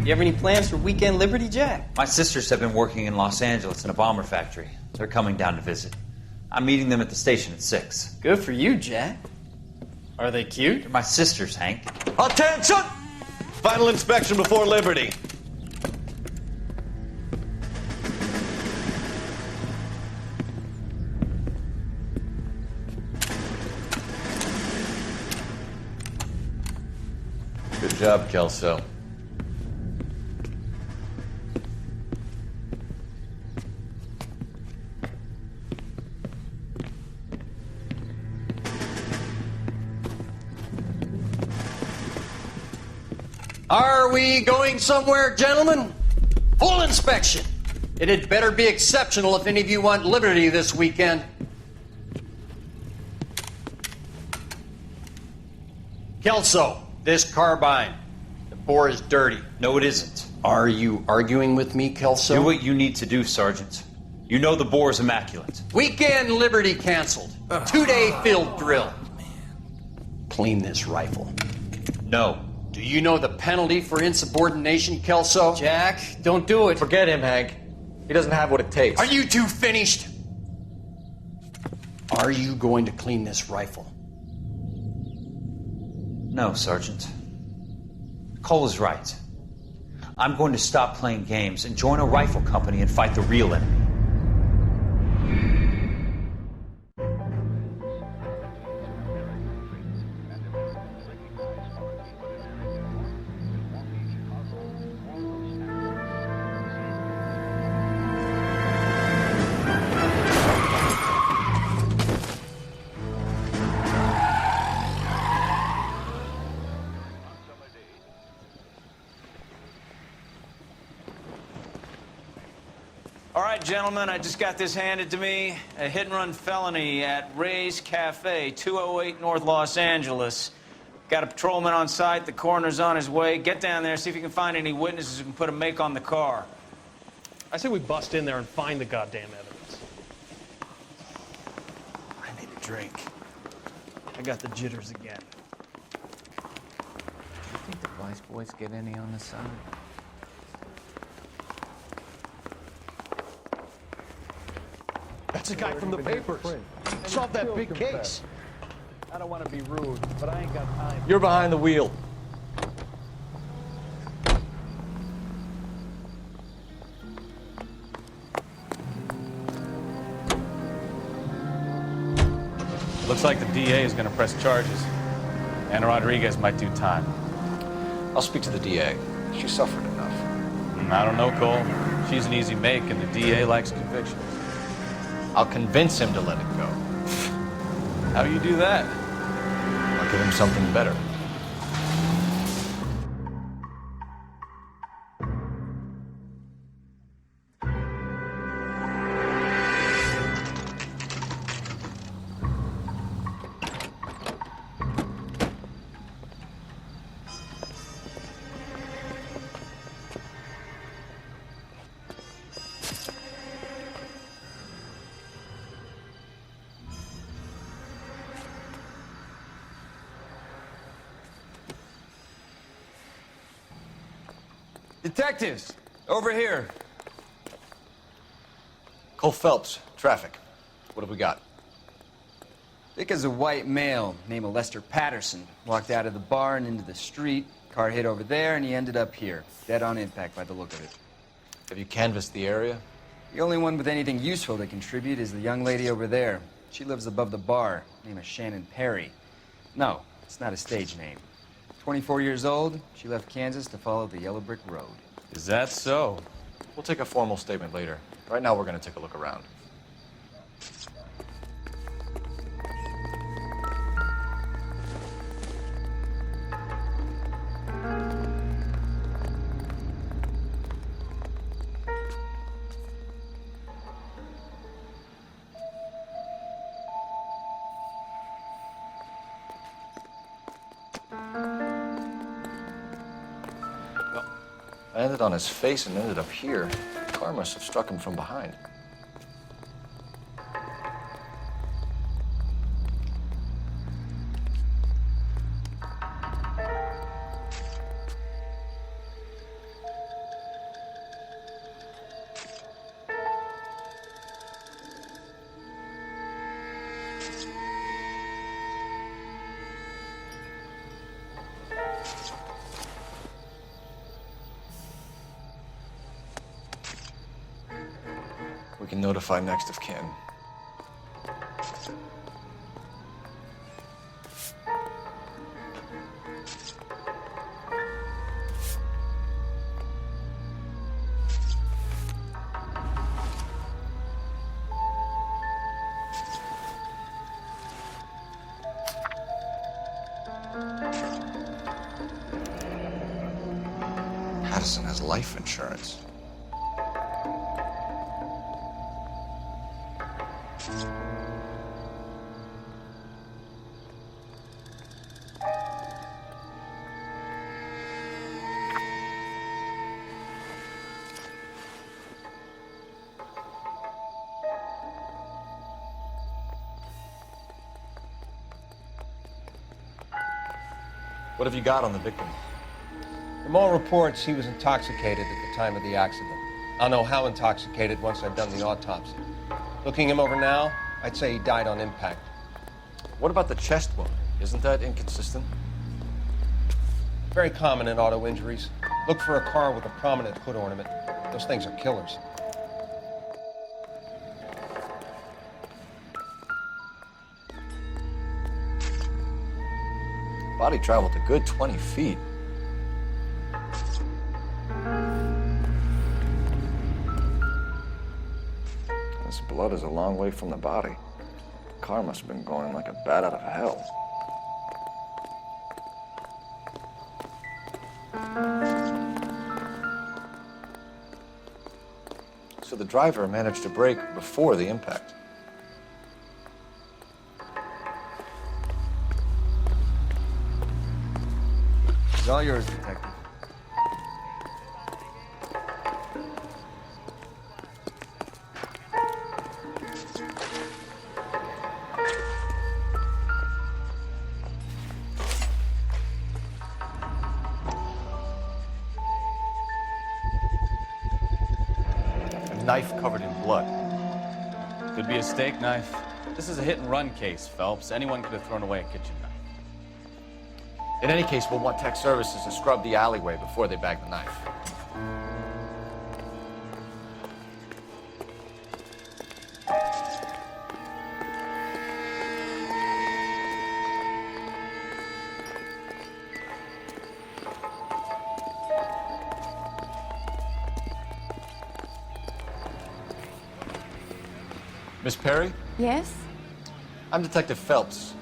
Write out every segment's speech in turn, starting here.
You have any plans for Weekend Liberty, Jack? My sisters have been working in Los Angeles in a bomber factory. They're coming down to visit. I'm meeting them at the station at 6. Good for you, Jack. Are they cute? They're my sisters, Hank. Attention! Final inspection before Liberty. Good job, Kelso. Are we going somewhere, gentlemen? Full inspection. It had better be exceptional if any of you want liberty this weekend. Kelso, this carbine. The bore is dirty. No, it isn't. Are you arguing with me, Kelso? Do what you need to do, Sergeant. You know the bore is immaculate. Weekend liberty canceled. 2-day field drill. Clean this rifle. No. Do you know the penalty for insubordination, Kelso? Jack, don't do it. Forget him, Hank. He doesn't have what it takes. Are you two finished? Are you going to clean this rifle? No, Sergeant. Cole is right. I'm going to stop playing games and join a rifle company and fight the real enemy. All right, gentlemen, I just got this handed to me. A hit-and-run felony at Ray's Cafe, 208 North Los Angeles. Got a patrolman on site. The coroner's on his way. Get down there, see if you can find any witnesses who can put a make on the car. I say we bust in there and find the goddamn evidence. I need a drink. I got the jitters again. You think the Vice boys get any on the side? That's a guy from the papers. Solved that big case. I don't want to be rude, but I ain't got time. You're behind the wheel. Looks like the DA is going to press charges. Anna Rodriguez might do time. I'll speak to the DA. She suffered enough. I don't know, Cole. She's an easy make, and the DA likes convictions. I'll convince him to let it go. How do you do that? I'll give him something better. Detectives, over here. Cole Phelps, traffic. What have we got? Thick as a white male, name of Lester Patterson. Walked out of the bar and into the street. Car hit over there, and he ended up here. Dead on impact by the look of it. Have you canvassed the area? The only one with anything useful to contribute is the young lady over there. She lives above the bar. Name is Shannon Perry. No, it's not a stage name. 24 years old, she left Kansas to follow the Yellow Brick Road. Is that so? We'll take a formal statement later. Right now, we're going to take a look around. Landed on his face and ended up here. The car must have struck him from behind. can notify next of kin. Patterson has life insurance. What have you got on the victim? From all reports, he was intoxicated at the time of the accident. I'll know how intoxicated once I've done the autopsy. Looking him over now, I'd say he died on impact. What about the chest wound? Isn't that inconsistent? Very common in auto injuries. Look for a car with a prominent hood ornament. Those things are killers. Body traveled a good 20 feet. This blood is a long way from the body. The car must have been going like a bat out of hell. So the driver managed to brake before the impact. It's all yours, Detective. A knife covered in blood. Could be a steak knife. This is a hit-and-run case, Phelps. Anyone could have thrown away a kitchen knife. In any case, we'll want tech services to scrub the alleyway before they bag the knife. Miss Perry? Yes? I'm Detective Phelps.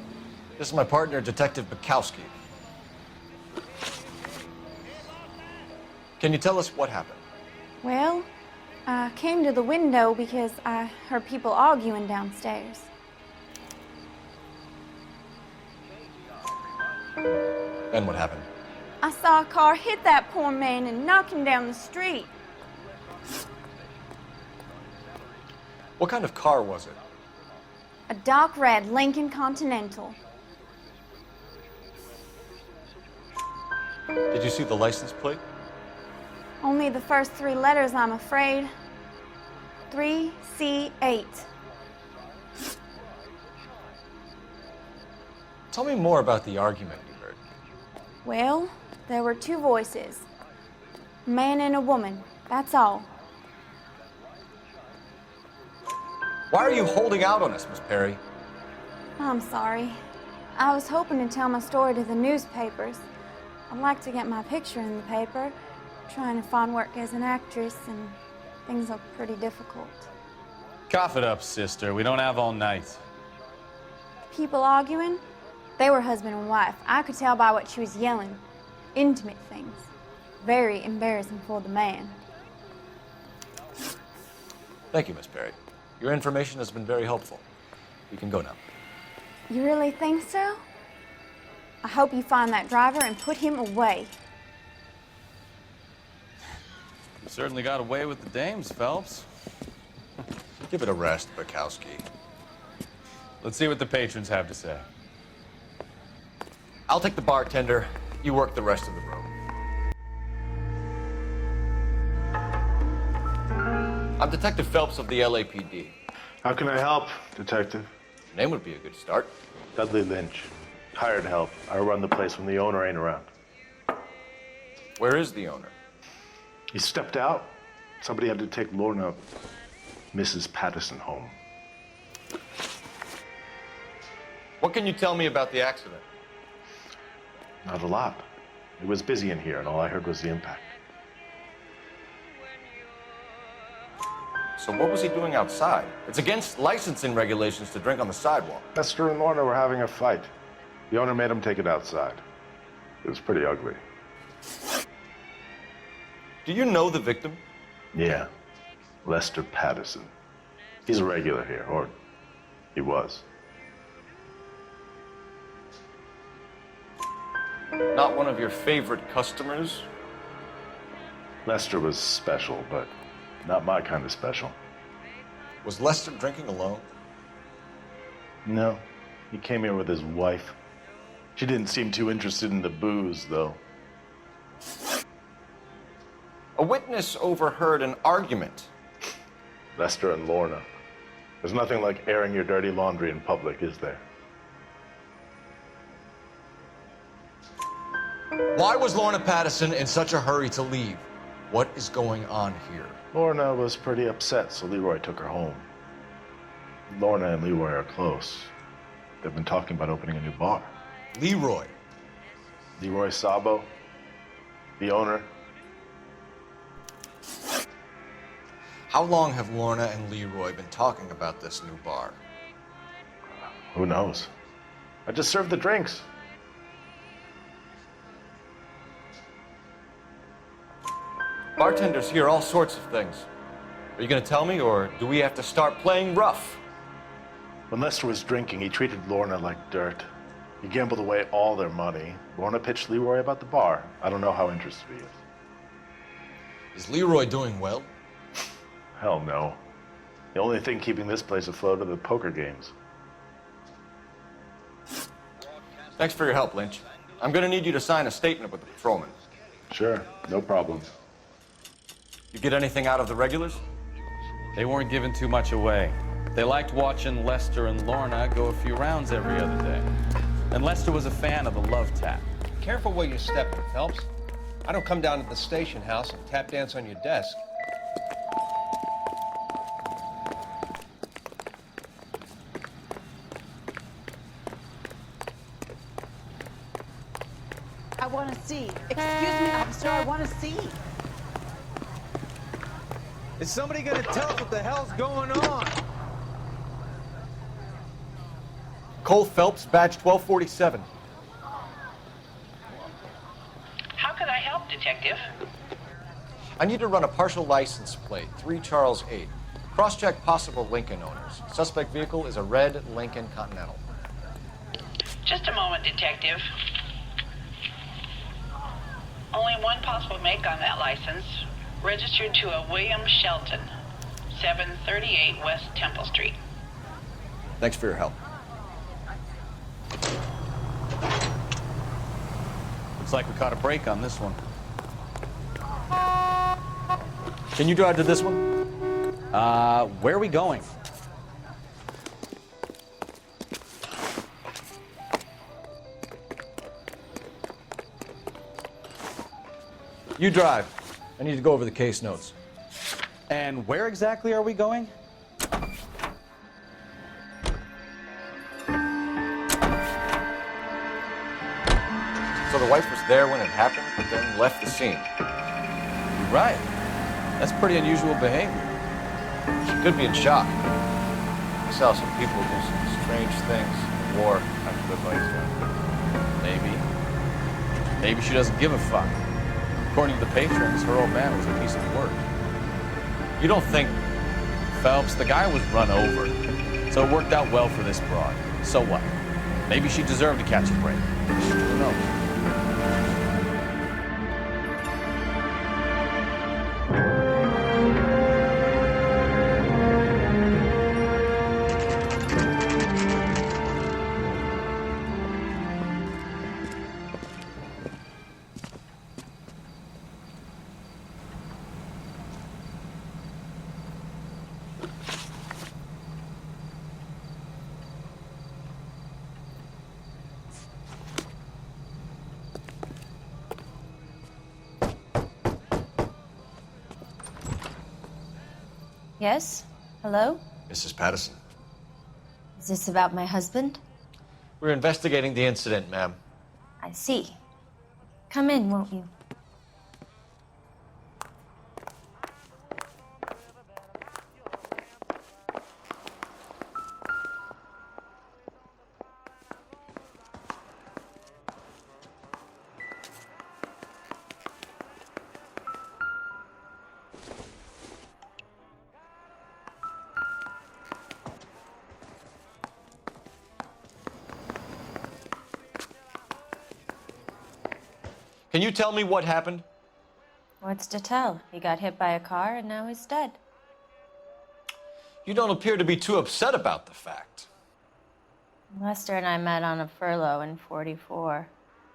This is my partner, Detective Bukowski. Can you tell us what happened? Well, I came to the window because I heard people arguing downstairs. Then what happened? I saw a car hit that poor man and knock him down the street. What kind of car was it? A dark red Lincoln Continental. Did you see the license plate? Only the first three letters, I'm afraid. 3C8. Tell me more about the argument you heard. Well, there were two voices. A man and a woman, that's all. Why are you holding out on us, Miss Perry? I'm sorry. I was hoping to tell my story to the newspapers. I'd like to get my picture in the paper. Trying to find work as an actress, and things are pretty difficult. Cough it up, sister. We don't have all night. People arguing? They were husband and wife. I could tell by what she was yelling. Intimate things. Very embarrassing for the man. Thank you, Miss Perry. Your information has been very helpful. You can go now. You really think so? I hope you find that driver and put him away. You certainly got away with the dames, Phelps. Give it a rest, Bukowski. Let's see what the patrons have to say. I'll take the bartender. You work the rest of the room. I'm Detective Phelps of the LAPD. How can I help, Detective? Name would be a good start. Dudley Lynch. Hired help. I run the place when the owner ain't around. Where is the owner? He stepped out. Somebody had to take Lorna. Mrs. Patterson home. What can you tell me about the accident? Not a lot. It was busy in here, and all I heard was the impact. So what was he doing outside? It's against licensing regulations to drink on the sidewalk. Lester and Lorna were having a fight. The owner made him take it outside. It was pretty ugly. Do you know the victim? Yeah. Lester Patterson. He's a regular here, or he was. Not one of your favorite customers? Lester was special, but not my kind of special. Was Lester drinking alone? No. He came here with his wife. She didn't seem too interested in the booze, though. A witness overheard an argument. Lester and Lorna. There's nothing like airing your dirty laundry in public, is there? Why was Lorna Patterson in such a hurry to leave? What is going on here? Lorna was pretty upset, so Leroy took her home. Lorna and Leroy are close. They've been talking about opening a new bar. Leroy? Leroy Sabo, the owner. How long have Lorna and Leroy been talking about this new bar? Who knows? I just served the drinks. Bartenders hear all sorts of things. Are you going to tell me, or do we have to start playing rough? When Lester was drinking, he treated Lorna like dirt. He gambled away all their money. Lorna pitched Leroy about the bar. I don't know how interested he is. Is Leroy doing well? Hell no. The only thing keeping this place afloat are the poker games. Thanks for your help, Lynch. I'm going to need you to sign a statement with the patrolman. Sure, no problem. You get anything out of the regulars? They weren't giving too much away. They liked watching Lester and Lorna go a few rounds every other day. And Lester was a fan of the love tap. Careful where you're stepping, Phelps. I don't come down to the station house and tap dance on your desk. I want to see. Excuse me, officer, I want to see. Is somebody gonna tell us what the hell's going on? Cole Phelps, badge 1247. How could I help, Detective? I need to run a partial license plate, 3 Charles 8. Cross-check possible Lincoln owners. Suspect vehicle is a red Lincoln Continental. Just a moment, Detective. Only one possible make on that license. Registered to a William Shelton, 738 West Temple Street. Thanks for your help. Looks like we caught a break on this one. Can you drive to this one? Where are we going? You drive. I need to go over the case notes. And where exactly are we going? So the wife was there when it happened, but then left the scene. Right. That's pretty unusual behavior. She could be in shock. I saw some people do some strange things in war after the fight's done. Maybe. Maybe she doesn't give a fuck. According to the patrons, her old man was a piece of work. You don't think... Phelps, the guy was run over. So it worked out well for this broad. So what? Maybe she deserved to catch a break. Who knows? Yes? Hello? Mrs. Patterson. Is this about my husband? We're investigating the incident, ma'am. I see. Come in, won't you? Can you tell me what happened? What's to tell? He got hit by a car and now he's dead. You don't appear to be too upset about the fact. Lester and I met on a furlough in '44.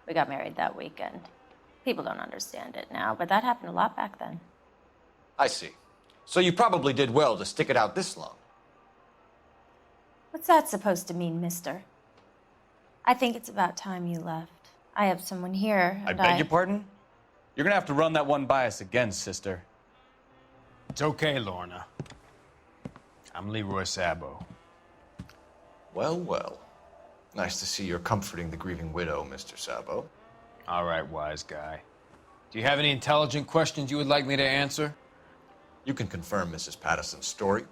We got married that weekend. People don't understand it now, but that happened a lot back then. I see. So you probably did well to stick it out this long. What's that supposed to mean, mister? I think it's about time you left. I have someone here, I and beg your pardon? You're gonna have to run that one by us again, sister. It's okay, Lorna. I'm Leroy Sabo. Well, well. Nice to see you're comforting the grieving widow, Mr. Sabo. All right, wise guy. Do you have any intelligent questions you would like me to answer? You can confirm Mrs. Patterson's story.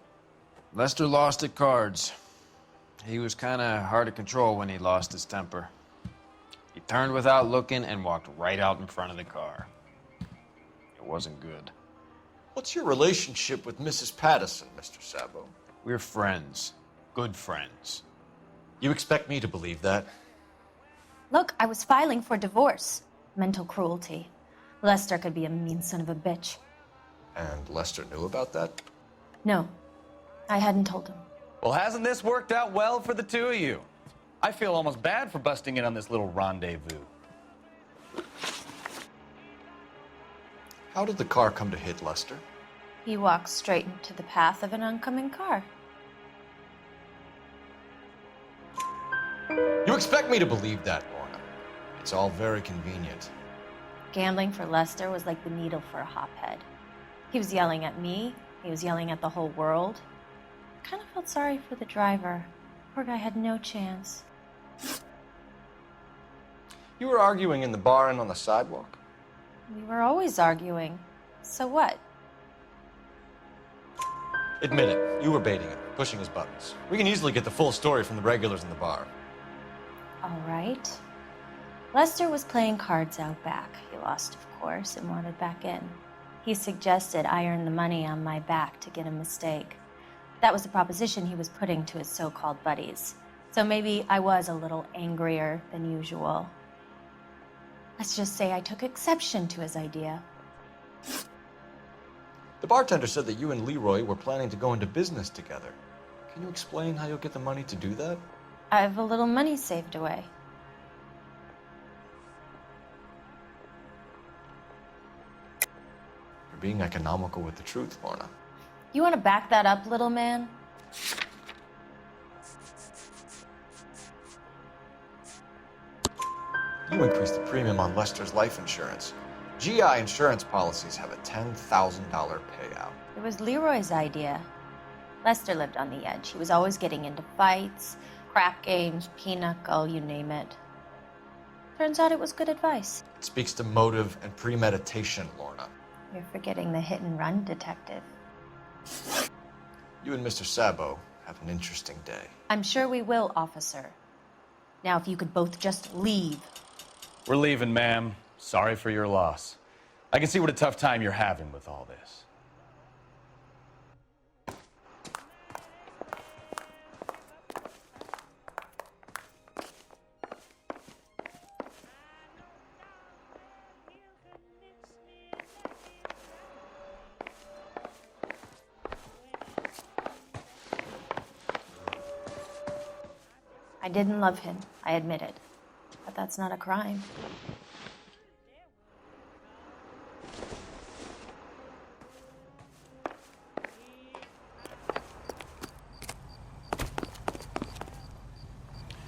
Lester lost at cards. He was kind of hard to control when he lost his temper. He turned without looking and walked right out in front of the car. It wasn't good. What's your relationship with Mrs. Patterson, Mr. Sabo? We're friends. Good friends. You expect me to believe that? Look, I was filing for divorce. Mental cruelty. Lester could be a mean son of a bitch. And Lester knew about that? No, I hadn't told him. Well, hasn't this worked out well for the two of you? I feel almost bad for busting in on this little rendezvous. How did the car come to hit Lester? He walked straight into the path of an oncoming car. You expect me to believe that, Lorna? It's all very convenient. Gambling for Lester was like the needle for a hophead. He was yelling at me. He was yelling at the whole world. I kind of felt sorry for the driver. Poor guy had no chance. You were arguing in the bar and on the sidewalk? We were always arguing. So what? Admit it. You were baiting him, pushing his buttons. We can easily get the full story from the regulars in the bar. All right. Lester was playing cards out back. He lost, of course, and wanted back in. He suggested I earn the money on my back to get a mistake. That was the proposition he was putting to his so-called buddies. So maybe I was a little angrier than usual. Let's just say I took exception to his idea. The bartender said that you and Leroy were planning to go into business together. Can you explain how you'll get the money to do that? I have a little money saved away. You're being economical with the truth, Lorna. You want to back that up, little man? You increased the premium on Lester's life insurance. GI insurance policies have a $10,000 payout. It was Leroy's idea. Lester lived on the edge. He was always getting into fights, crap games, pinochle, you name it. Turns out it was good advice. It speaks to motive and premeditation, Lorna. You're forgetting the hit-and-run detective. You and Mr. Sabo have an interesting day. I'm sure we will, officer. Now, if you could both just leave. We're leaving, ma'am. Sorry for your loss. I can see what a tough time you're having with all this. I didn't love him, I admit it. But that's not a crime.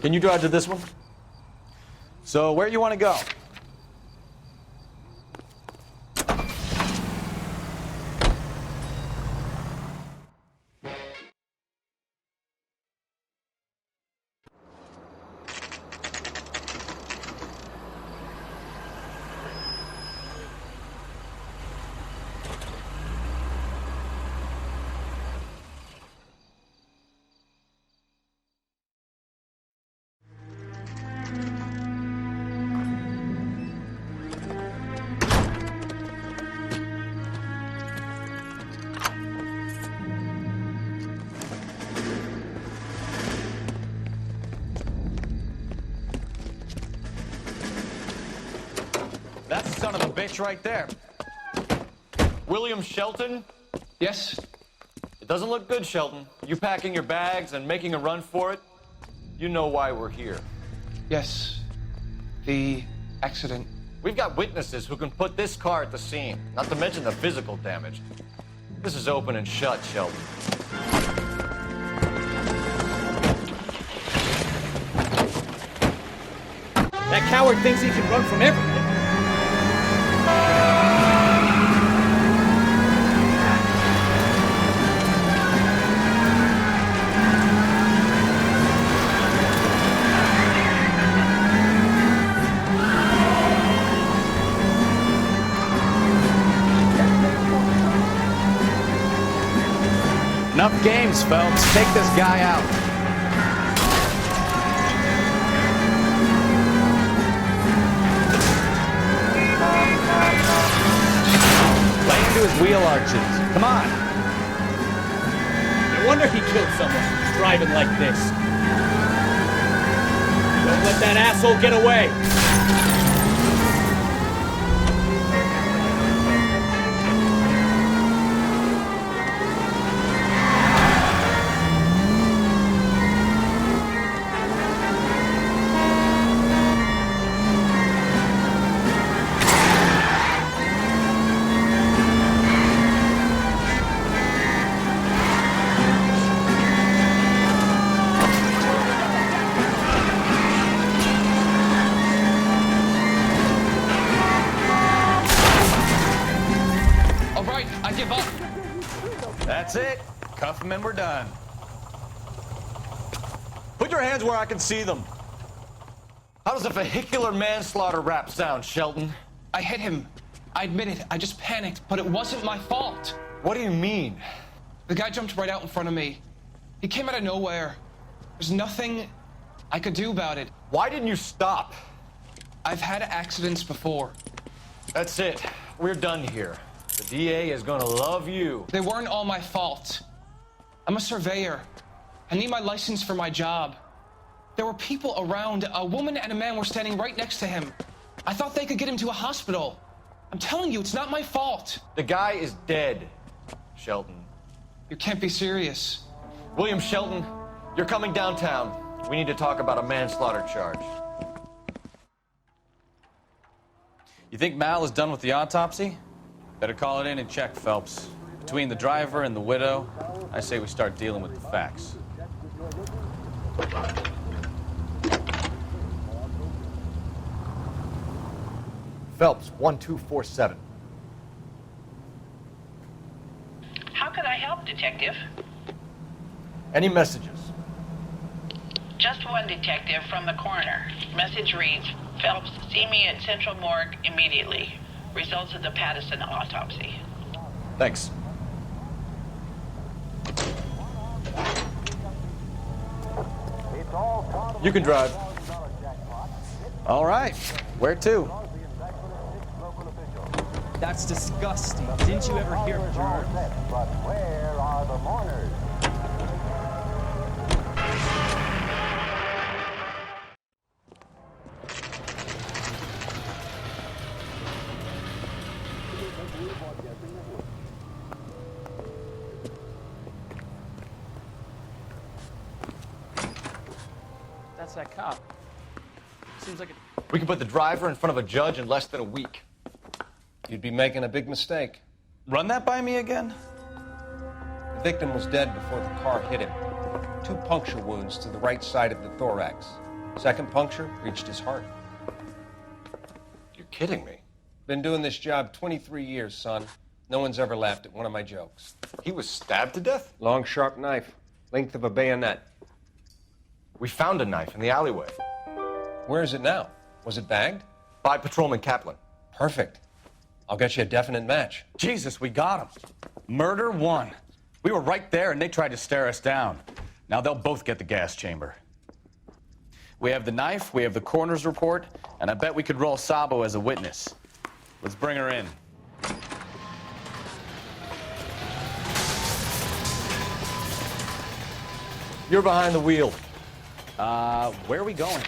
Can you drive to this one? So, where you want to go? son of a bitch right there. William Shelton? Yes? It doesn't look good, Shelton. You packing your bags and making a run for it? You know why we're here. Yes. The accident. We've got witnesses who can put this car at the scene, not to mention the physical damage. This is open and shut, Shelton. That coward thinks he can run from everything. Enough games, Phelps. Take this guy out. Lay into his wheel arches. Come on. No wonder he killed someone driving like this. Don't let that asshole get away. That's it. Cuff him and we're done. Put your hands where I can see them. How does a vehicular manslaughter rap sound, Shelton? I hit him. I admit it. I just panicked, but it wasn't my fault. What do you mean? The guy jumped right out in front of me. He came out of nowhere. There's nothing I could do about it. Why didn't you stop? I've had accidents before. That's it. We're done here. The DA is gonna love you. They weren't all my fault. I'm a surveyor. I need my license for my job. There were people around. A woman and a man were standing right next to him. I thought they could get him to a hospital. I'm telling you, it's not my fault. The guy is dead, Shelton. You can't be serious. William Shelton, you're coming downtown. We need to talk about a manslaughter charge. You think Mal is done with the autopsy? Better call it in and check, Phelps. Between the driver and the widow, I say we start dealing with the facts. Phelps, 1247. How can I help, Detective? Any messages? Just one, Detective, from the coroner. Message reads, Phelps, see me at Central Morgue immediately. Results of the Pattison autopsy. Thanks. You can drive. All right. Where to? That's disgusting. Didn't you ever hear of germs? But where are the mourners? That's that cop. Seems like it. We can put the driver in front of a judge in less than a week. You'd be making a big mistake. Run that by me again? The victim was dead before the car hit him. 2 puncture wounds to the right side of the thorax. Second puncture reached his heart. You're kidding me. Been doing this job 23 years, son. No one's ever laughed at one of my jokes. He was stabbed to death? Long, sharp knife. Length of a bayonet. We found a knife in the alleyway. Where is it now? Was it bagged? By Patrolman Kaplan. Perfect. I'll get you a definite match. Jesus, we got him. Murder 1. We were right there and they tried to stare us down. Now they'll both get the gas chamber. We have the knife, we have the coroner's report, and I bet we could roll Sabo as a witness. Let's bring her in. You're behind the wheel. Where are we going?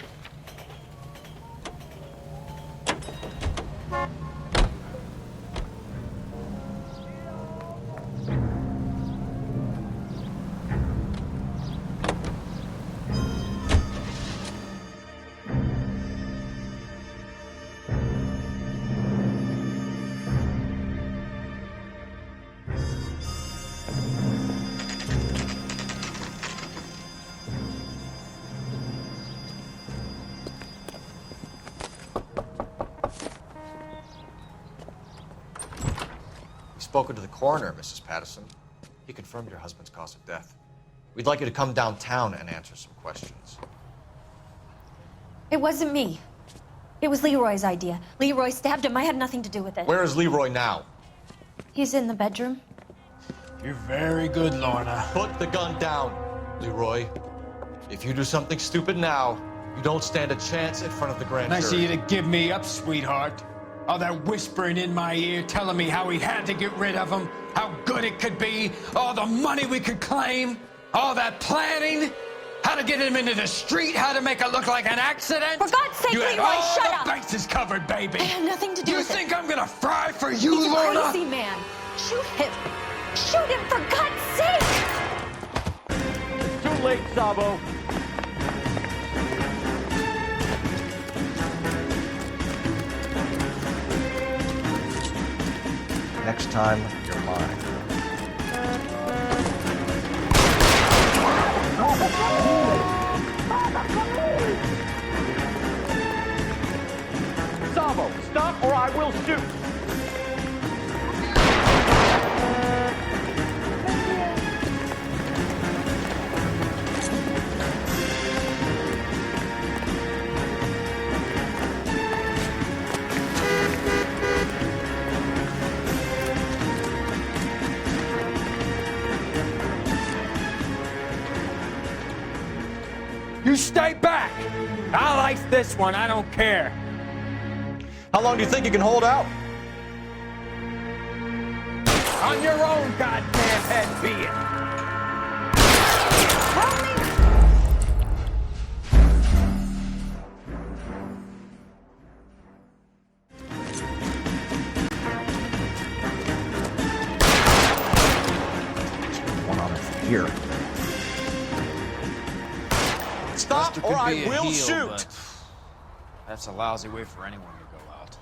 spoken to the coroner, Mrs. Patterson. He confirmed your husband's cause of death. We'd like you to come downtown and answer some questions. It wasn't me. It was Leroy's idea. Leroy stabbed him. I had nothing to do with it. Where is Leroy now? He's in the bedroom. You're very good, Lorna. Put the gun down, Leroy. If you do something stupid now, you don't stand a chance in front of the grand jury. Nice of you to give me up, sweetheart. All that whispering in my ear, telling me how he had to get rid of him, how good it could be, all the money we could claim, all that planning, how to get him into the street, how to make it look like an accident. For God's sake, you had Leroy, all shut the up! bases covered, baby. I had nothing to do you with it. You think I'm gonna fry for you, He's Lorna? a crazy man. Shoot him. Shoot him, for God's sake! It's too late, Sabo. Next time, you're mine. Sabo, stop or I will shoot. You stay back. I'll ice this one. I don't care. How long do you think you can hold out? On your own goddamn head, be it. One on it here. Stop or I will shoot. That's a lousy way for anyone to go out.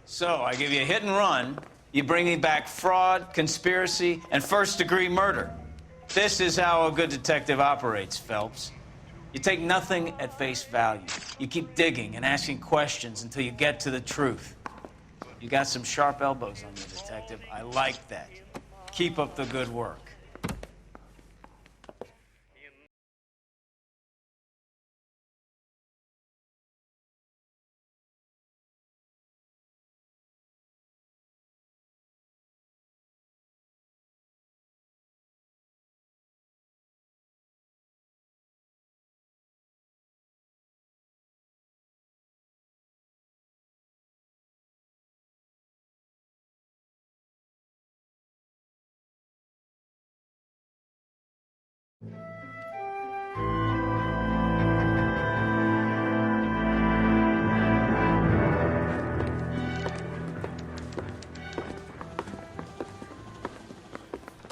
So, I give you a hit and run. You bring me back fraud, conspiracy, and first-degree murder. This is how a good detective operates, Phelps. You take nothing at face value. You keep digging and asking questions until you get to the truth. You got some sharp elbows on you, detective. I like that. Keep up the good work.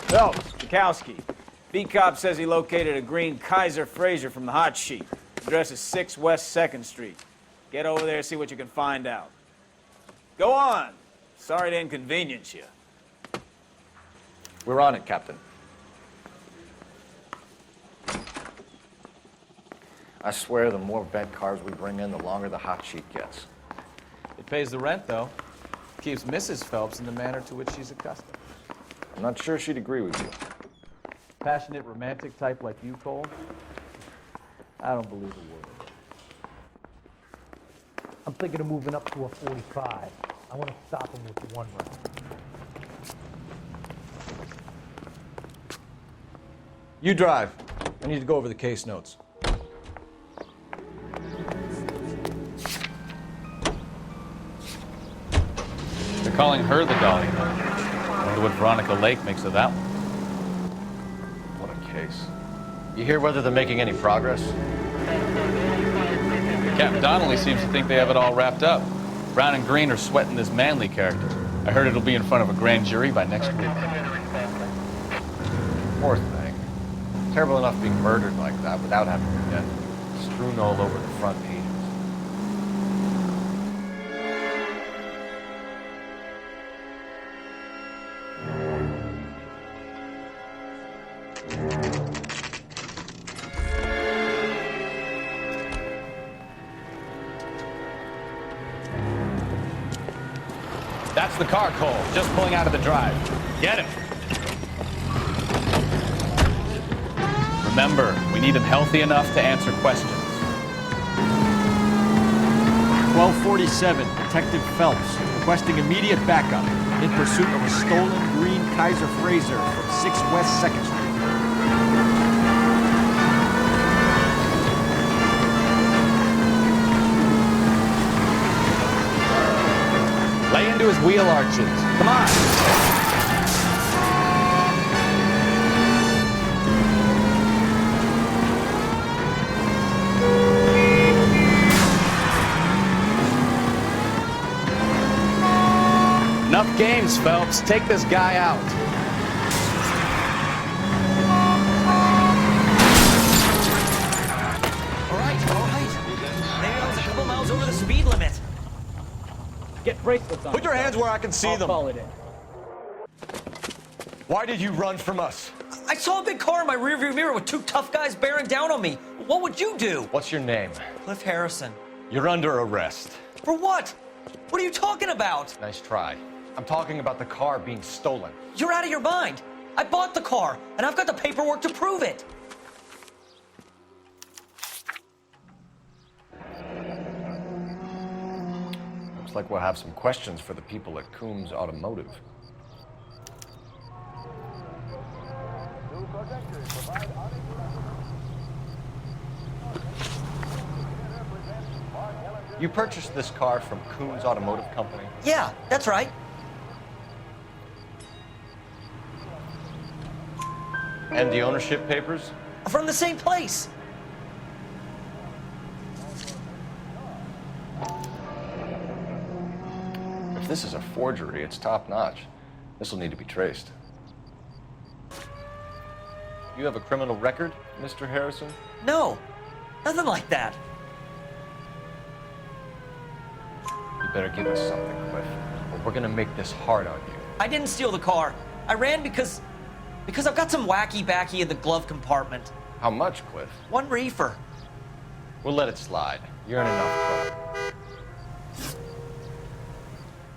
Phelps, Bukowski. B-Cop says he located a green Kaiser Fraser from the hot sheet. Address is 6 West 2nd Street. Get over there, see what you can find out. Go on. Sorry to inconvenience you. We're on it, Captain. I swear the more vet cars we bring in, the longer the hot sheet gets. It pays the rent, though. Keeps Mrs. Phelps in the manner to which she's accustomed. I'm not sure she'd agree with you. Passionate, romantic type like you, Cole? I don't believe a word of it. I'm thinking of moving up to a 45. I want to stop him with one round. You drive. I need to go over the case notes. They're calling her the Dolly. I wonder what Veronica Lake makes of that one. What a case. You hear whether they're making any progress? Captain Donnelly seems to think they have it all wrapped up. Brown and Green are sweating this Manley character. I heard it'll be in front of a grand jury by next week. Poor thing. Terrible enough being murdered like that without having her death strewn all over the front pages. That's the car, Cole. Just pulling out of the drive. Get him. Remember, we need him healthy enough to answer questions. 1247, Detective Phelps, requesting immediate backup in pursuit of a stolen green Kaiser Frazer from 6 West 2nd Street. Lay into his wheel arches. Come on. Enough games, Phelps. Take this guy out. All right. Maybe I was a couple miles over the speed limit. Get bracelets on. Put your hands where I can see I'll them. call it in. Why did you run from us? I saw a big car in my rearview mirror with 2 tough guys bearing down on me. What would you do? What's your name? Cliff Harrison. You're under arrest. For what? What are you talking about? Nice try. I'm talking about the car being stolen. You're out of your mind. I bought the car, and I've got the paperwork to prove it. Looks like we'll have some questions for the people at Coombs Automotive. You purchased this car from Coombs Automotive Company? Yeah, that's right. And the ownership papers? From the same place. If this is a forgery, it's top-notch. This will need to be traced. You have a criminal record, Mr. Harrison? No, nothing like that. You better give us something, Cliff, or we're gonna make this hard on you. I didn't steal the car. I ran because I've got some wacky backy in the glove compartment. How much, Cliff? 1 reefer. We'll let it slide. You're in enough trouble.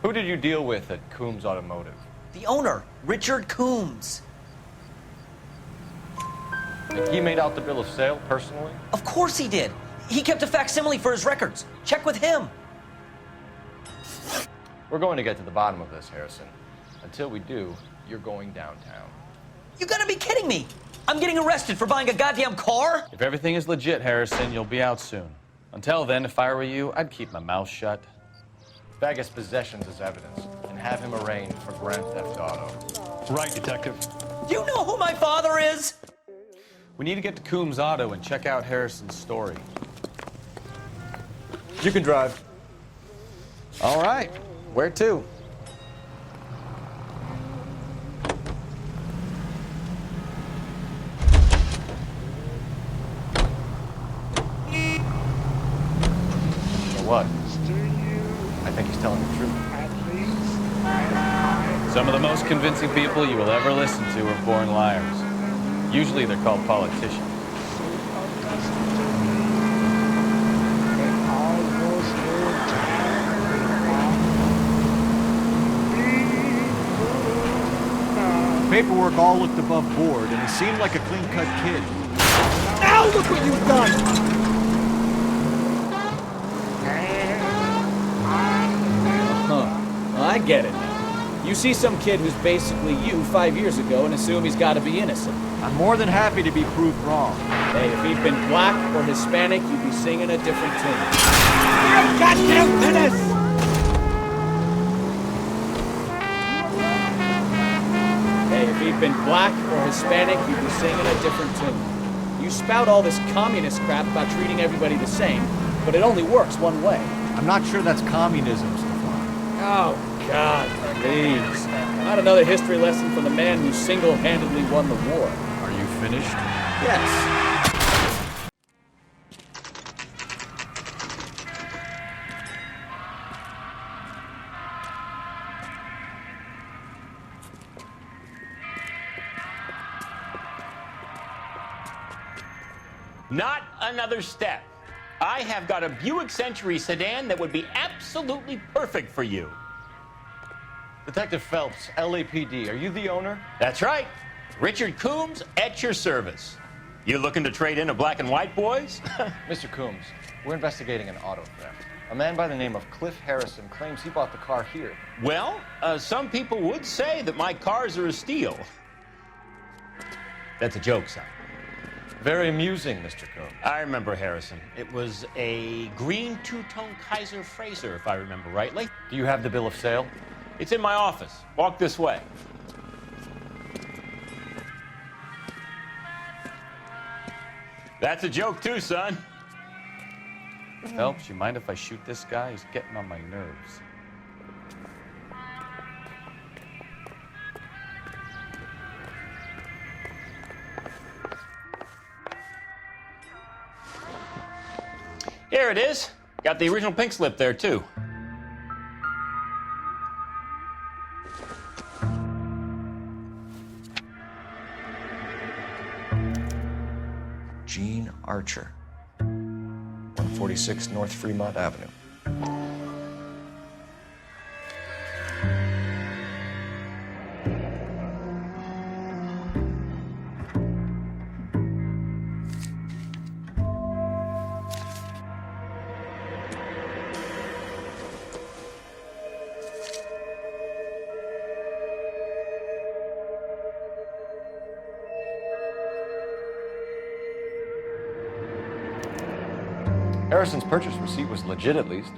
Who did you deal with at Coombs Automotive? The owner, Richard Coombs. And he made out the bill of sale personally? Of course he did. He kept a facsimile for his records. Check with him. We're going to get to the bottom of this, Harrison. Until we do, you're going downtown. You gotta be kidding me! I'm getting arrested for buying a goddamn car? If everything is legit, Harrison, you'll be out soon. Until then, if I were you, I'd keep my mouth shut. Bag his possessions as evidence and have him arraigned for Grand Theft Auto. Right, Detective. Do you know who my father is? We need to get to Coombs Auto and check out Harrison's story. You can drive. All right. Where to? What? I think he's telling the truth. Some of the most convincing people you will ever listen to are born liars. Usually they're called politicians. Paperwork all looked above board, and he seemed like a clean-cut kid. Ow, look what you've done! I get it now. You see some kid who's basically you 5 years ago and assume he's got to be innocent. I'm more than happy to be proved wrong. Hey, if he'd been black or Hispanic, you'd be singing a different tune. You goddamn menace! Hey, if he'd been black or Hispanic, you'd be singing a different tune. You spout all this communist crap about treating everybody the same, but it only works one way. I'm not sure that's communism, Stefan. Oh, God, please. Not another history lesson from the man who single-handedly won the war. Are you finished? Yes. Not another step. I have got a Buick Century sedan that would be absolutely perfect for you. Detective Phelps, LAPD, are you the owner? That's right. Richard Coombs at your service. You looking to trade in a black and white, boys? Mr. Coombs, we're investigating an auto theft. A man by the name of Cliff Harrison claims he bought the car here. Well, some people would say that my cars are a steal. That's a joke, son. Very amusing, Mr. Coombs. I remember Harrison. It was a green two-tone Kaiser Frazer, if I remember rightly. Do you have the bill of sale? It's in my office. Walk this way. That's a joke too, son. Phelps, you mind if I shoot this guy? He's getting on my nerves. Here it is. Got the original pink slip there, too. Gene Archer, 146 North Fremont Avenue. Harrison's purchase receipt was legit, at least.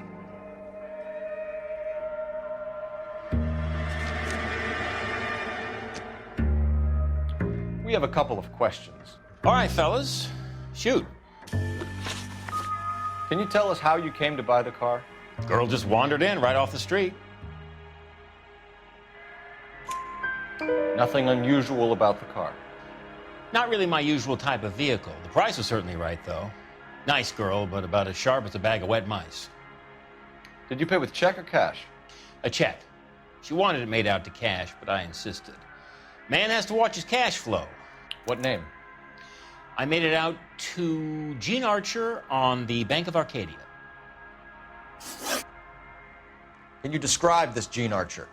We have a couple of questions. All right, fellas. Shoot. Can you tell us how you came to buy the car? Girl just wandered in right off the street. Nothing unusual about the car. Not really my usual type of vehicle. The price was certainly right, though. Nice girl, but about as sharp as a bag of wet mice. Did you pay with check or cash? A check. She wanted it made out to cash, but I insisted. Man has to watch his cash flow. What name? I made it out to Gene Archer on the Bank of Arcadia. Can you describe this Gene Archer?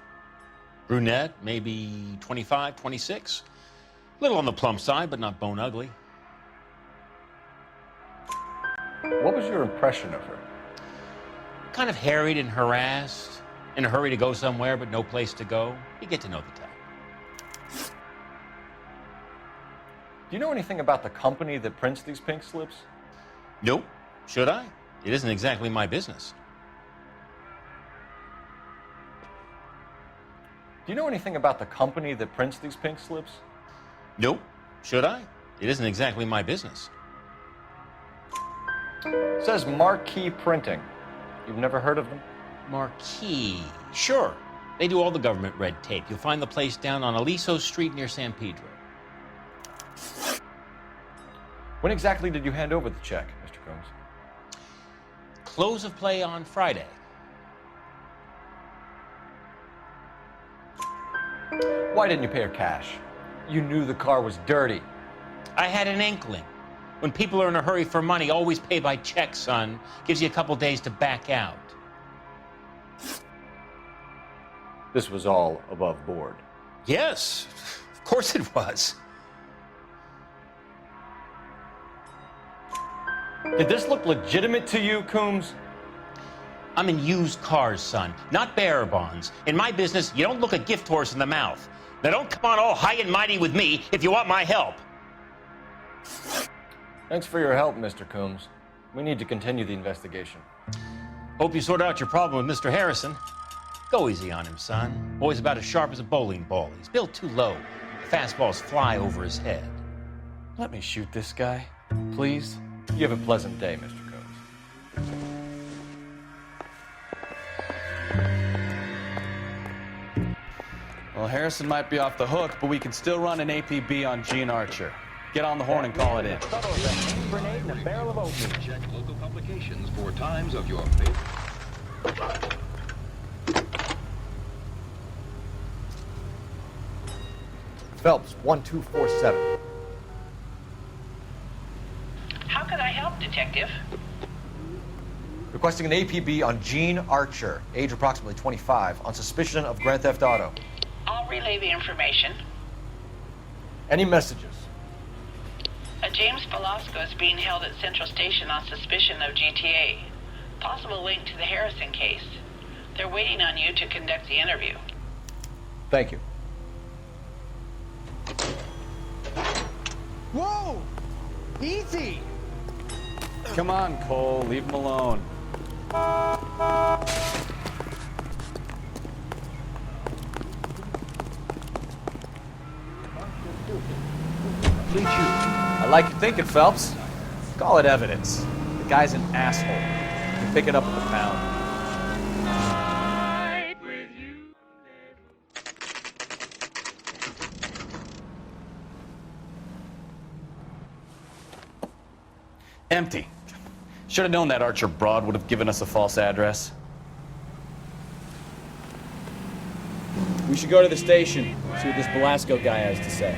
Brunette, maybe 25, 26. A little on the plump side, but not bone ugly. What was your impression of her? Kind of harried and harassed, in a hurry to go somewhere, but no place to go. You get to know the type. Do you know anything about the company that prints these pink slips? Nope. Should I? It isn't exactly my business. Do you know anything about the company that prints these pink slips? Nope. Should I? It isn't exactly my business. It says Marquee Printing. You've never heard of them? Marquee. Sure. They do all the government red tape. You'll find the place down on Aliso Street near San Pedro. When exactly did you hand over the check, Mr. Combs? Close of play on Friday. Why didn't you pay her cash? You knew the car was dirty. I had an inkling. When people are in a hurry for money, always pay by check, son. Gives you a couple days to back out. This was all above board. Yes, of course it was. Did this look legitimate to you, Coombs? I'm in used cars, son, not bearer bonds. In my business, you don't look a gift horse in the mouth. Now don't come on all high and mighty with me if you want my help. Thanks for your help, Mr. Coombs. We need to continue the investigation. Hope you sort out your problem with Mr. Harrison. Go easy on him, son. Boy's about as sharp as a bowling ball. He's built too low. The fastballs fly over his head. Let me shoot this guy, please. You have a pleasant day, Mr. Combs. Well, Harrison might be off the hook, but we can still run an APB on Gene Archer. Get on the horn and call it in. Grenade and a barrel of oatmeal. Check local publications for times of your favorite. Phelps, 1247. How can I help, Detective? The Requesting an APB on Gene Archer, age approximately 25, on suspicion of grand theft auto. I'll relay the information. Any messages? A James Velasco is being held at Central Station on suspicion of GTA. Possible link to the Harrison case. They're waiting on you to conduct the interview. Thank you. Whoa! Easy! Come on, Cole. Leave him alone. I like your thinking, Phelps. Call it evidence. The guy's an asshole. You can pick it up at the pound. Empty. Should have known that Archer broad would have given us a false address. We should go to the station, see what this Velasco guy has to say.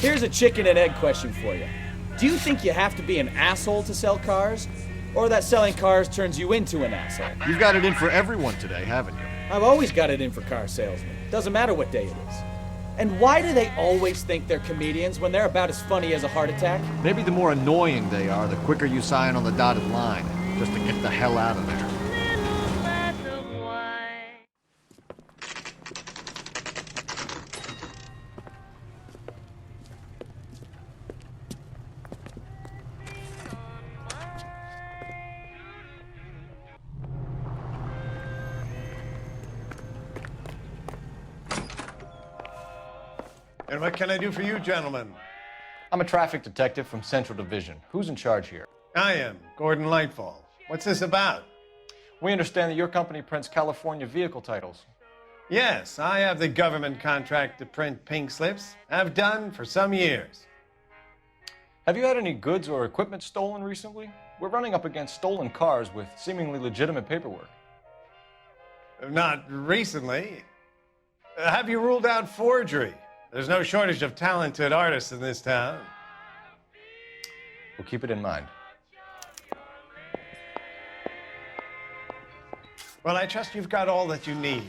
Here's a chicken and egg question for you. Do you think you have to be an asshole to sell cars? Or that selling cars turns you into an asshole? You've got it in for everyone today, haven't you? I've always got it in for car salesmen. Doesn't matter what day it is. And why do they always think they're comedians when they're about as funny as a heart attack? Maybe the more annoying they are, the quicker you sign on the dotted line, just to get the hell out of there. And what can I do for you, gentlemen? I'm a traffic detective from Central Division. Who's in charge here? I am, Gordon Lightfall. What's this about? We understand that your company prints California vehicle titles. Yes, I have the government contract to print pink slips. I've done for some years. Have you had any goods or equipment stolen recently? We're running up against stolen cars with seemingly legitimate paperwork. Not recently. Have you ruled out forgery? There's no shortage of talented artists in this town. We'll keep it in mind. Well, I trust you've got all that you need.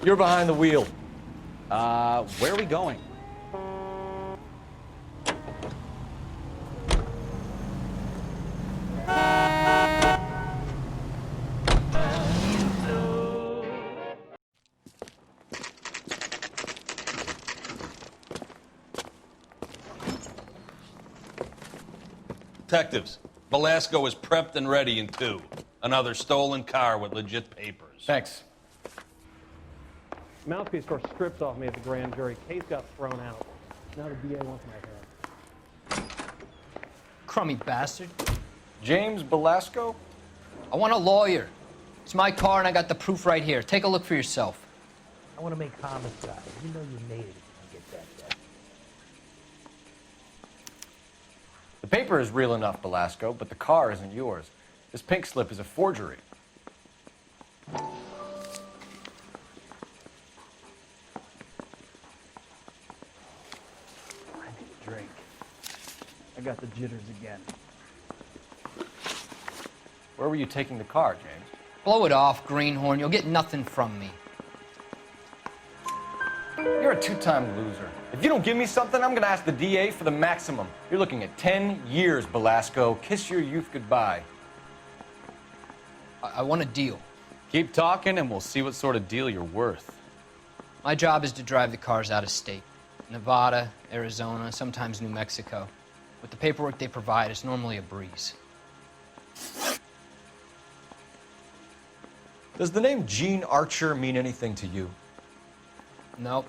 You're behind the wheel. Where are we going? Detectives, Velasco is prepped and ready in 2. Another stolen car with legit papers. Thanks. Mouthpiece tore strips off me at the grand jury. Case got thrown out. Now the DA wants my head. Crummy bastard. James Velasco? I want a lawyer. It's my car and I got the proof right here. Take a look for yourself. I want to make homicide. You know you made it if you get that death. The paper is real enough, Velasco, but the car isn't yours. This pink slip is a forgery. I need a drink. I got the jitters again. Where were you taking the car, James? Blow it off, greenhorn. You'll get nothing from me. You're a two-time loser. If you don't give me something, I'm gonna ask the DA for the maximum. You're looking at 10 years, Velasco. Kiss your youth goodbye. I want a deal. Keep talking and we'll see what sort of deal you're worth. My job is to drive the cars out of state. Nevada, Arizona, sometimes New Mexico. With the paperwork they provide, it's normally a breeze. Does the name Gene Archer mean anything to you? Nope.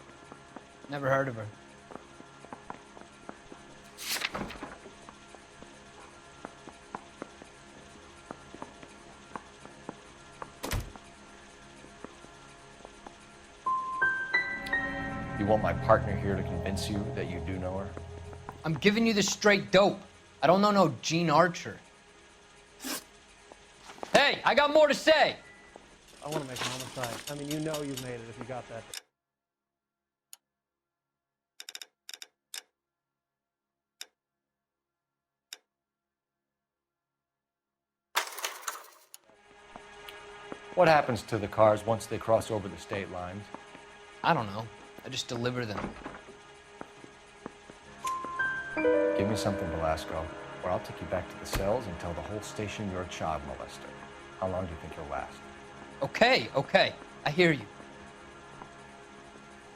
Never heard of her. You want my partner here to convince you that you do know her? I'm giving you the straight dope. I don't know no Gene Archer. Hey, I got more to say. I want to make homicide. I mean, you know you made it if you got that. What happens to the cars once they cross over the state lines? I don't know. I just deliver them. Give me something, Velasco, or I'll take you back to the cells and tell the whole station you're a child molester. How long do you think you'll last? Okay. I hear you.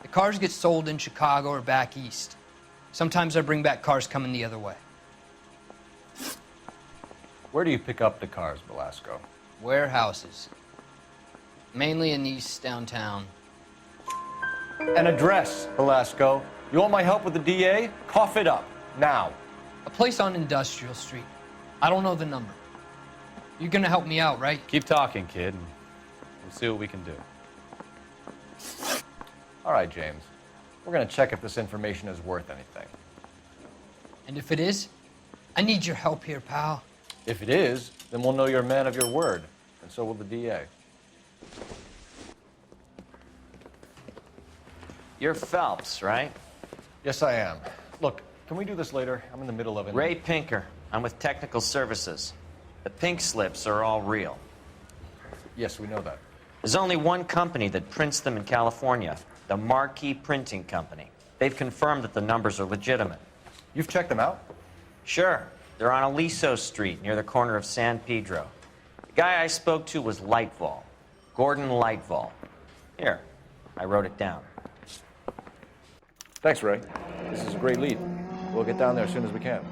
The cars get sold in Chicago or back east. Sometimes I bring back cars coming the other way. Where do you pick up the cars, Velasco? Warehouses. Mainly in East downtown. An address, Velasco. You want my help with the DA? Cough it up, now. A place on Industrial Street. I don't know the number. You're gonna help me out, right? Keep talking, kid, and we'll see what we can do. All right, James. We're gonna check if this information is worth anything. And if it is, I need your help here, pal. If it is, then we'll know you're a man of your word, and so will the DA. You're Phelps, right? Yes, I am. Look, can we do this later? I'm in the middle of it. Ray Pinker. I'm with Technical Services. The pink slips are all real. Yes, we know that. There's only one company that prints them in California, the Marquee Printing Company. They've confirmed that the numbers are legitimate. You've checked them out? Sure. They're on Aliso Street, near the corner of San Pedro. The guy I spoke to was Lightval. Gordon Lightval. Here, I wrote it down. Thanks, Ray. This is a great lead. We'll get down there as soon as we can.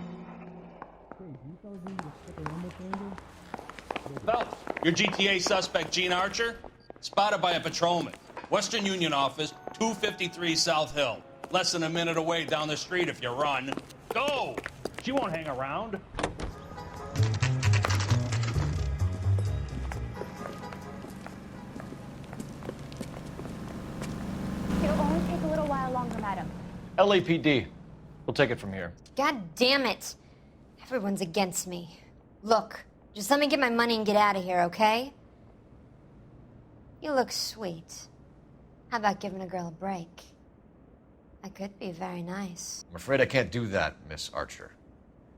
Phelps, your GTA suspect, Gene Archer, spotted by a patrolman. Western Union office, 253 South Hill. Less than a minute away down the street if you run. Go! She won't hang around. It'll only take a little while longer, madam. LAPD. We'll take it from here. God damn it. Everyone's against me. Look, just let me get my money and get out of here, okay? You look sweet. How about giving a girl a break? I could be very nice. I'm afraid I can't do that, Miss Archer.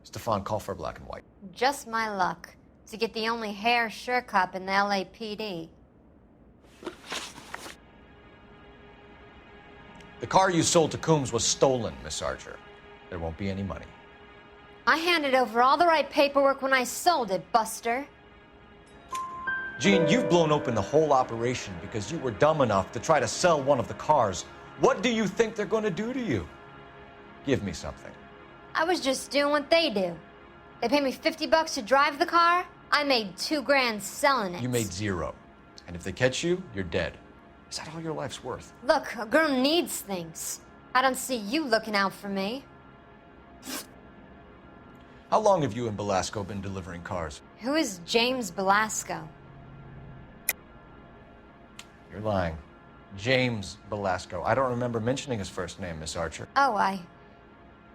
Stefan, call for black and white. Just my luck to get the only hair sure cop in the LAPD. The car you sold to Coombs was stolen, Miss Archer. There won't be any money. I handed over all the right paperwork when I sold it, Buster. Gene, you've blown open the whole operation because you were dumb enough to try to sell one of the cars. What do you think they're going to do to you? Give me something. I was just doing what they do. They paid me $50 to drive the car. I made $2 grand selling it. You made $0. And if they catch you, you're dead. Is that all your life's worth? Look, a girl needs things. I don't see you looking out for me. How long have you and Belasco been delivering cars? Who is James Belasco? You're lying. James Belasco. I don't remember mentioning his first name, Miss Archer. Oh,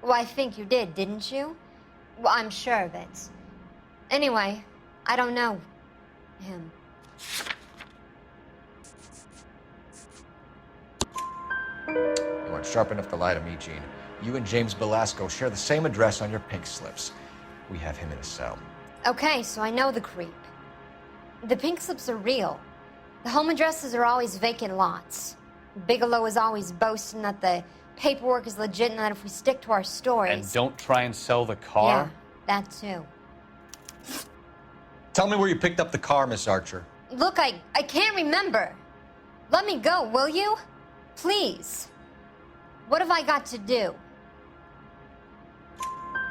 Well, I think you did, didn't you? Well, I'm sure of it. Anyway, I don't know him. You aren't sharp enough to lie to me, Gene. You and James Belasco share the same address on your pink slips. We have him in a cell. Okay, so I know the creep. The pink slips are real. The home addresses are always vacant lots. Bigelow is always boasting that the paperwork is legit and that if we stick to our stories... And don't try and sell the car? Yeah, that too. Tell me where you picked up the car, Miss Archer. Look, I can't remember. Let me go, will you? Please. What have I got to do?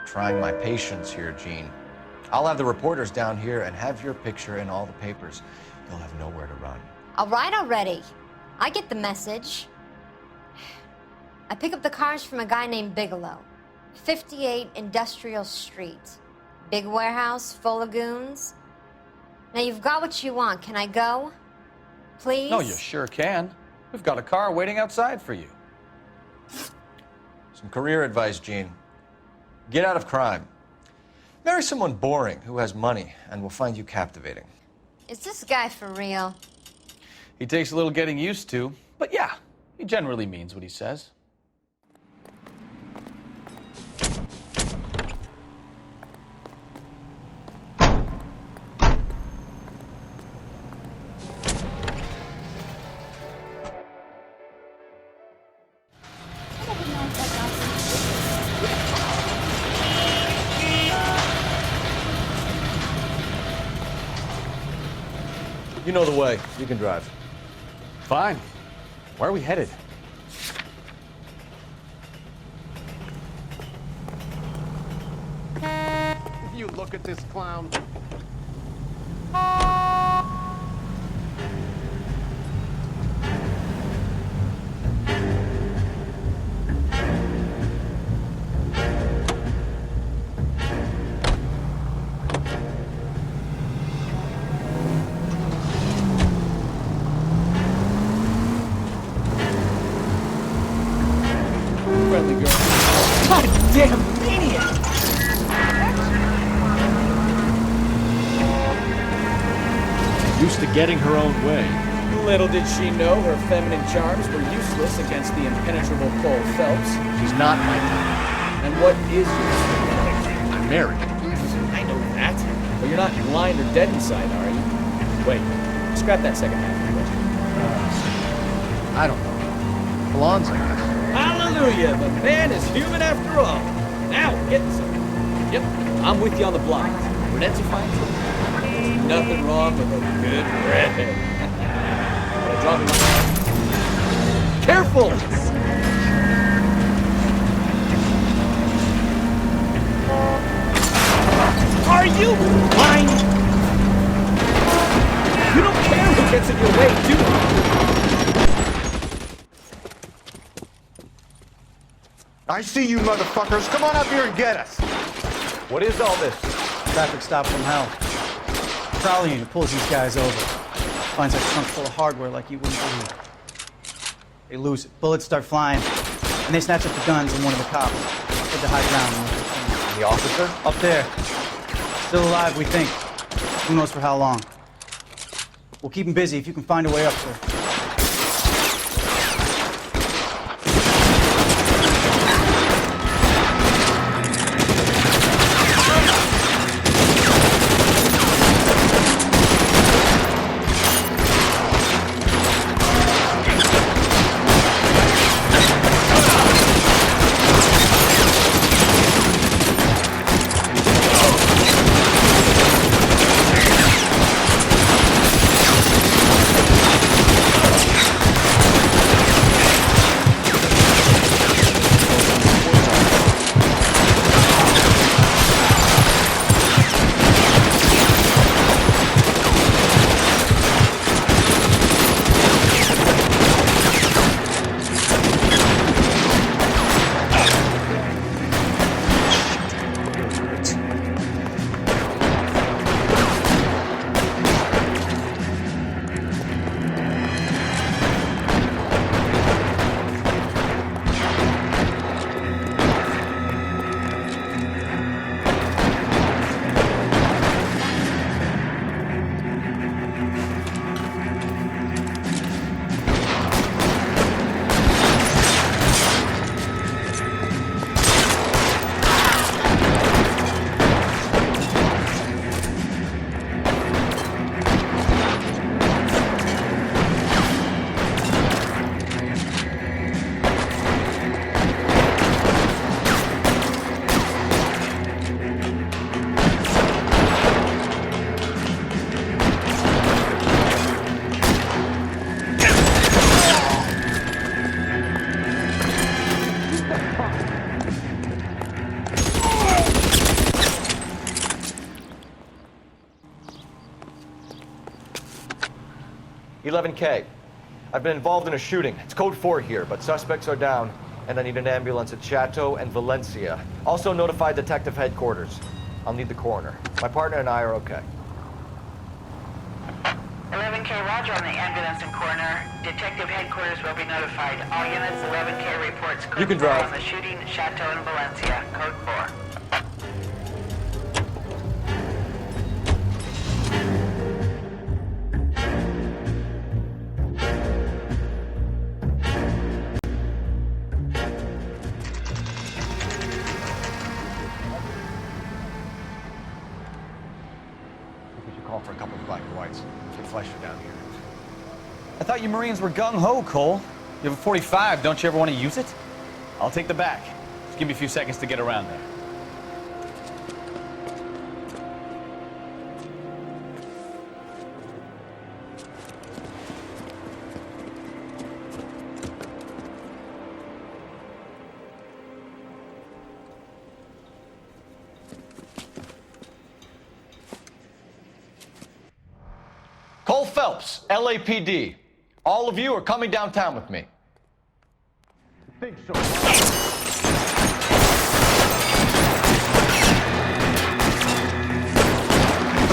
Trying my patience here, Gene. I'll have the reporters down here and have your picture in all the papers. You'll have nowhere to run. All right already. I get the message. I pick up the cars from a guy named Bigelow. 58 Industrial Street. Big warehouse full of goons. Now you've got what you want. Can I go? Please? No, you sure can. We've got a car waiting outside for you. Some career advice, Gene. Get out of crime. Marry someone boring who has money and will find you captivating. Is this guy for real? He takes a little getting used to, but yeah, he generally means what he says. You know the way. You can drive. Fine. Where are we headed? You look at this clown. Friendly girl. God damn maniac! Used to getting her own way. Little did she know her feminine charms were useless against the impenetrable Cole Phelps. She's not my type. And what is yours? I'm married. I know that. But you're not blind or dead inside, are you? Wait, scrap that second half of the question. I don't know. Blondes, I guess. Hallelujah! The man is human after all. Now, get something. Yep, I'm with you on the block. Brunettes are fine too. There's nothing wrong with a good redhead. Gotta draw the line. Careful! Are you blind? You don't care who gets in your way, do you? I see you motherfuckers. Come on up here and get us. What is all this? Traffic stop from hell. Trolley unit pulls these guys over. Finds a trunk full of hardware like you wouldn't believe. They lose it. Bullets start flying. And they snatch up the guns and one of the cops. Head to high ground. And the officer? Up there. Still alive, we think. Who knows for how long. We'll keep him busy if you can find a way up, sir. $11K. I've been involved in a shooting. It's code 4 here, but suspects are down, and I need an ambulance at Chateau and Valencia. Also notify detective headquarters. I'll need the coroner. My partner and I are okay. 11K, roger on the ambulance and coroner. Detective headquarters will be notified. All units, 11K reports code You can 4 drive. on the shooting, Chateau and Valencia. Code 4. Call for a couple of black and whites. Get Fleischer down here. I thought you Marines were gung-ho, Cole. You have a 45. Don't you ever want to use it? I'll take the back. Just give me a few seconds to get around there. Cole Phelps, LAPD. All of you are coming downtown with me. I think so. Throw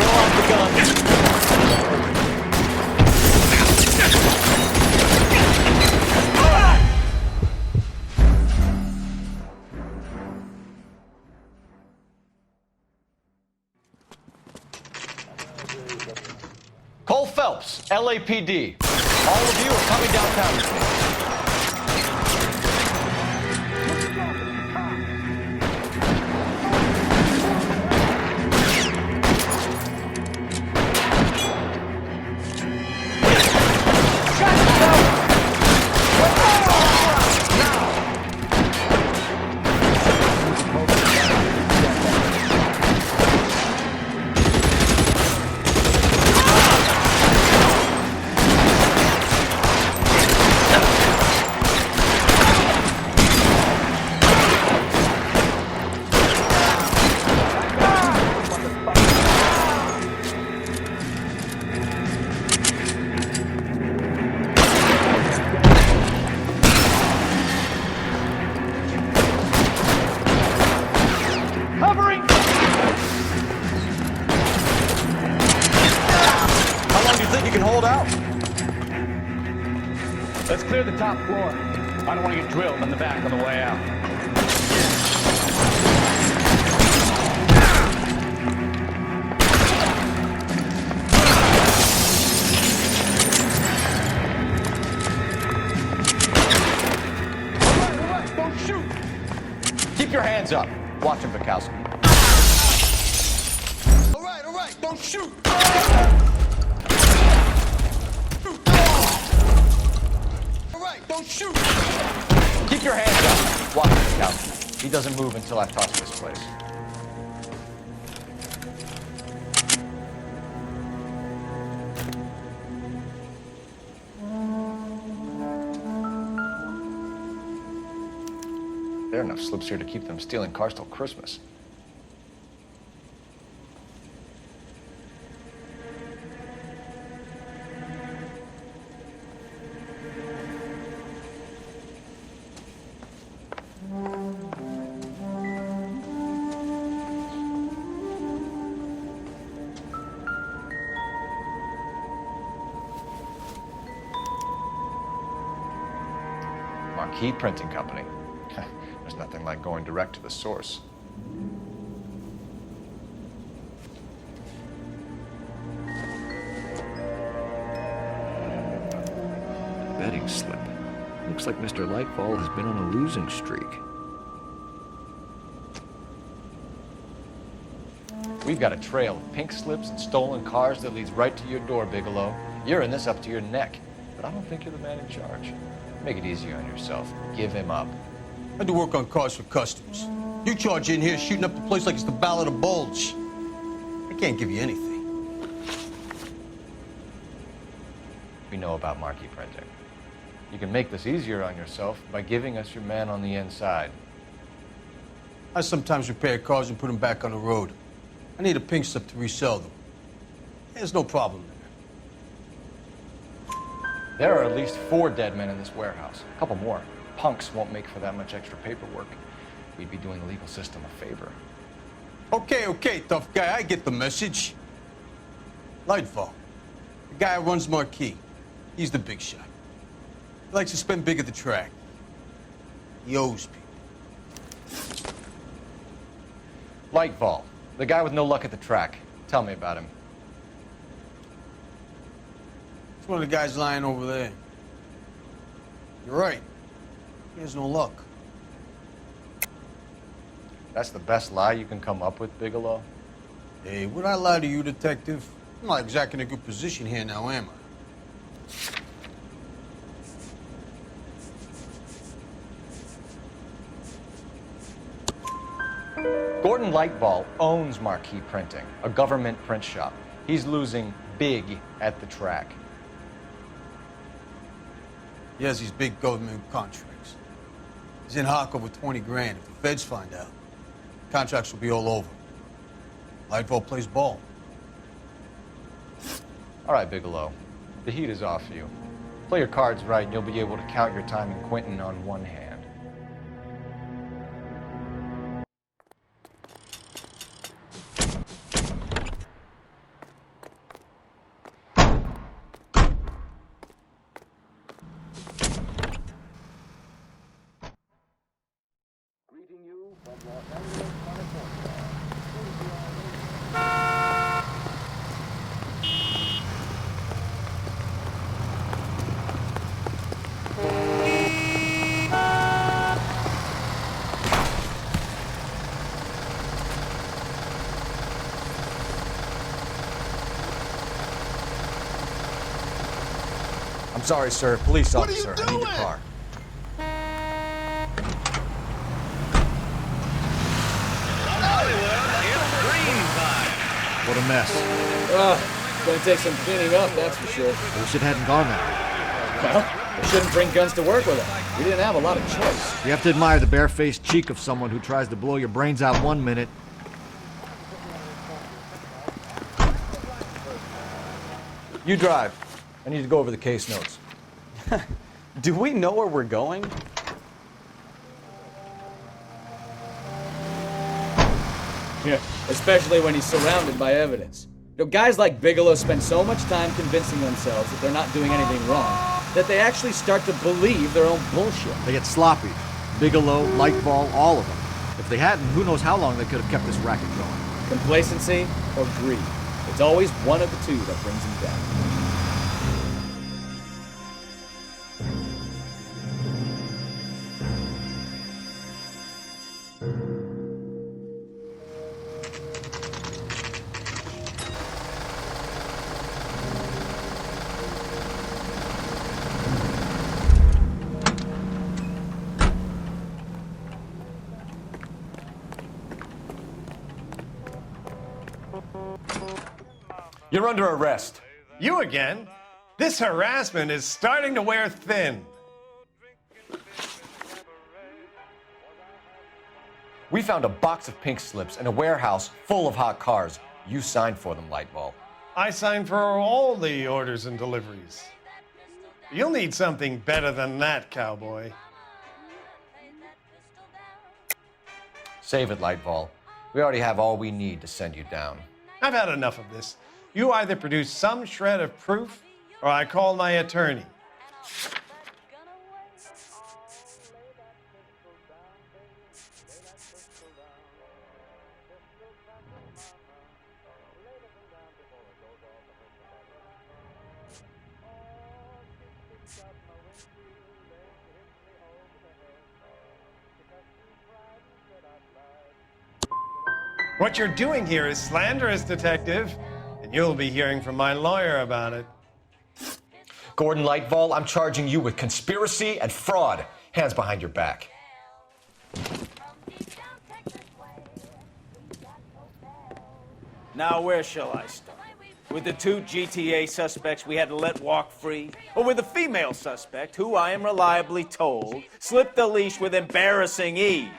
out the guns. Cole Phelps, LAPD. All of you are coming downtown with me. Let's clear the top floor. I don't want to get drilled in the back on the way out. All right, don't shoot. Keep your hands up. Watch him, Bukowski. All right, don't shoot. Don't shoot! Keep your hands up. Watch the couch. He doesn't move until I've touched this place. There are enough slips here to keep them stealing cars till Christmas. Marquee Printing Company. There's nothing like going direct to the source. Betting slip. Looks like Mr. Lightfall has been on a losing streak. We've got a trail of pink slips and stolen cars that leads right to your door, Bigelow. You're in this up to your neck, but I don't think you're the man in charge. Make it easier on yourself. Give him up. I do work on cars for customers. You charge in here shooting up the place like it's the Ballad of Bulge. I can't give you anything. We know about Marquee Printing. You can make this easier on yourself by giving us your man on the inside. I sometimes repair cars and put them back on the road. I need a pink slip to resell them. There's no problem there. There are at least 4 dead men in this warehouse. A couple more. Punks won't make for that much extra paperwork. We'd be doing the legal system a favor. Okay, tough guy. I get the message. Lightfall, the guy who runs Marquee. He's the big shot. He likes to spend big at the track. He owes people. Lightfall, the guy with no luck at the track. Tell me about him. It's one of the guys lying over there. You're right. He has no luck. That's the best lie you can come up with, Bigelow? Hey, would I lie to you, detective? I'm not exactly in a good position here now, am I? Gordon Lightfall owns Marquee Printing, a government print shop. He's losing big at the track. He has these big government contracts. He's in hock over 20 grand. If the feds find out, contracts will be all over. Lightfall plays ball. All right, Bigelow. The heat is off you. Play your cards right and you'll be able to count your time in Quentin on one hand. I'm sorry, sir. Police officer. I need your car. What a mess. It's gonna take some cleaning up, that's for sure. I wish it hadn't gone that way. Well, we shouldn't bring guns to work with it. We didn't have a lot of choice. You have to admire the barefaced cheek of someone who tries to blow your brains out one minute. You drive. I need to go over the case notes. Do we know where we're going? Yeah, especially when he's surrounded by evidence. You know, guys like Bigelow spend so much time convincing themselves that they're not doing anything wrong that they actually start to believe their own bullshit. They get sloppy. Bigelow, Lightball, all of them. If they hadn't, who knows how long they could have kept this racket going. Complacency or greed. It's always one of the two that brings them down. You're under arrest. You again? This harassment is starting to wear thin. We found a box of pink slips in a warehouse full of hot cars. You signed for them, Lightball. I signed for all the orders and deliveries. You'll need something better than that, cowboy. Save it, Lightball. We already have all we need to send you down. I've had enough of this. You either produce some shred of proof, or I call my attorney. What you're doing here is slanderous, detective, and you'll be hearing from my lawyer about it. Gordon Lightball, I'm charging you with conspiracy and fraud. Hands behind your back. Now, where shall I start? With the two GTA suspects we had to let walk free? Or with the female suspect, who I am reliably told slipped the leash with embarrassing ease?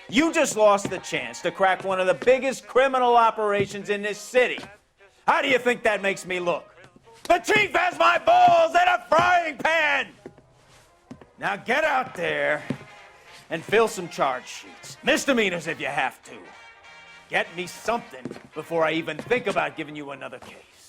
You just lost the chance to crack one of the biggest criminal operations in this city. How do you think that makes me look? The chief has my balls in a frying pan! Now get out there and fill some charge sheets. Misdemeanors if you have to. Get me something before I even think about giving you another case.